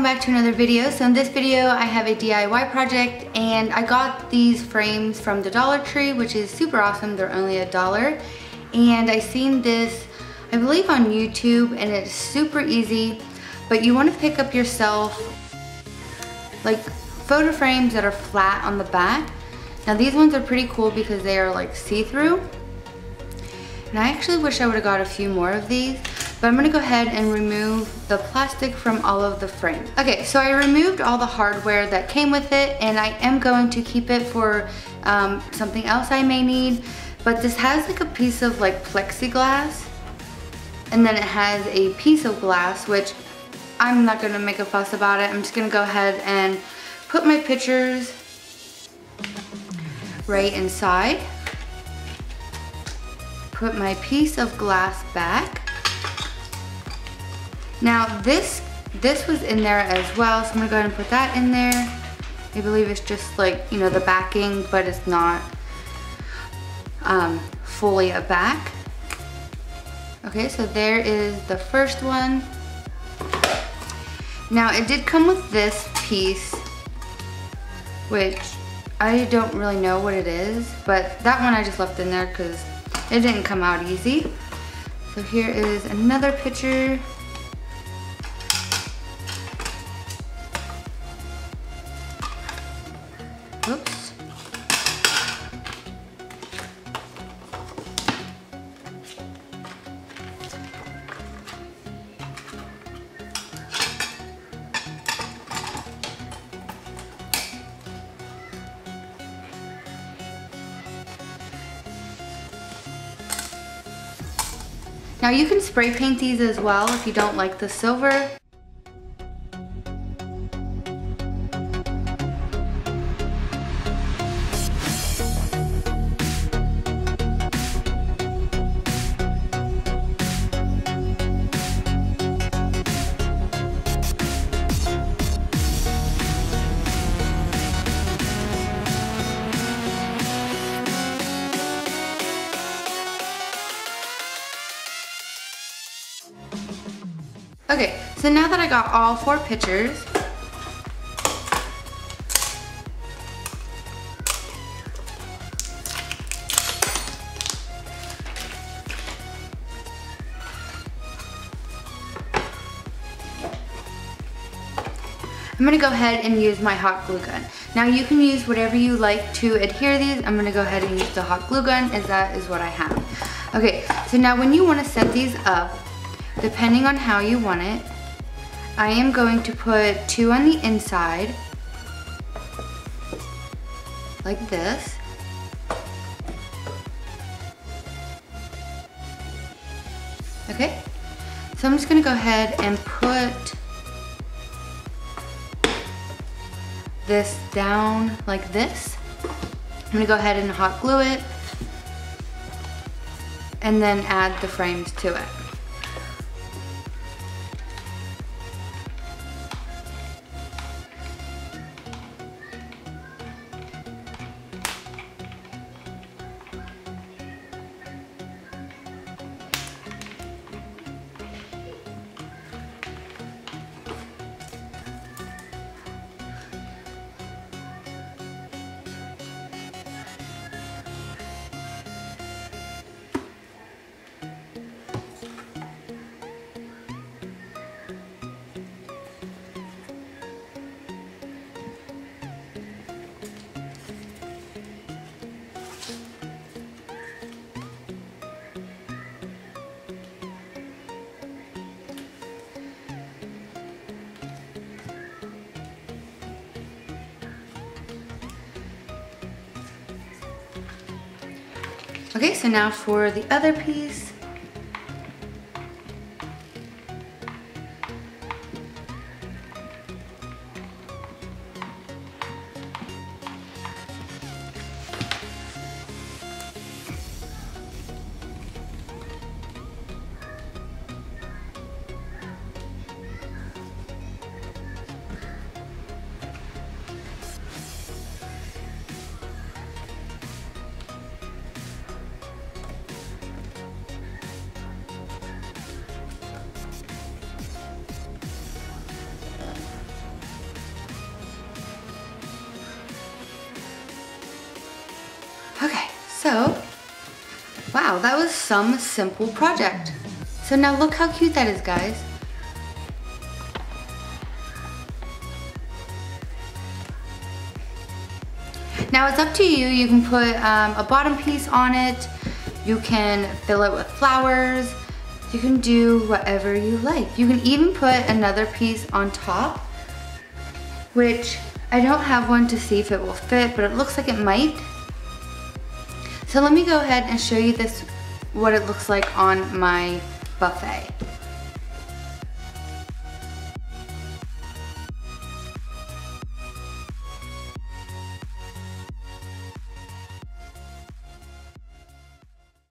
back to another video. So in this video I have a DIY project and I got these frames from the Dollar Tree, which is super awesome. They're only $1. And I seen this, I believe, on YouTube, and it's super easy, but you want to pick up yourself like photo frames that are flat on the back. Now these ones are pretty cool because they are like see-through. And I actually wish I would have got a few more of these. But I'm gonna go ahead and remove the plastic from all of the frames. Okay, so I removed all the hardware that came with it, and I am going to keep it for something else I may need. But this has like a piece of like plexiglass, and then it has a piece of glass, which I'm not gonna make a fuss about it. I'm just gonna go ahead and put my pictures right inside. Put my piece of glass back. Now this was in there as well, so I'm gonna go ahead and put that in there. I believe it's just like, you know, the backing, but it's not fully a back. Okay, so there is the first one. Now it did come with this piece, which I don't really know what it is, but that one I just left in there because it didn't come out easy. So here is another picture. Oops. Now you can spray paint these as well if you don't like the silver. Okay, so now that I got all 4 pictures, I'm gonna go ahead and use my hot glue gun. Now you can use whatever you like to adhere these. I'm gonna go ahead and use the hot glue gun, as that is what I have. Okay, so now when you wanna set these up, depending on how you want it, I am going to put 2 on the inside, like this. Okay, so I'm just gonna go ahead and put this down like this. I'm gonna go ahead and hot glue it, and then add the frames to it. Okay, so now for the other piece. So, wow, that was some simple project. So now look how cute that is, guys. Now it's up to you. You can put a bottom piece on it. You can fill it with flowers. You can do whatever you like. You can even put another piece on top, which I don't have one to see if it will fit, but it looks like it might. So let me go ahead and show you this, what it looks like on my buffet.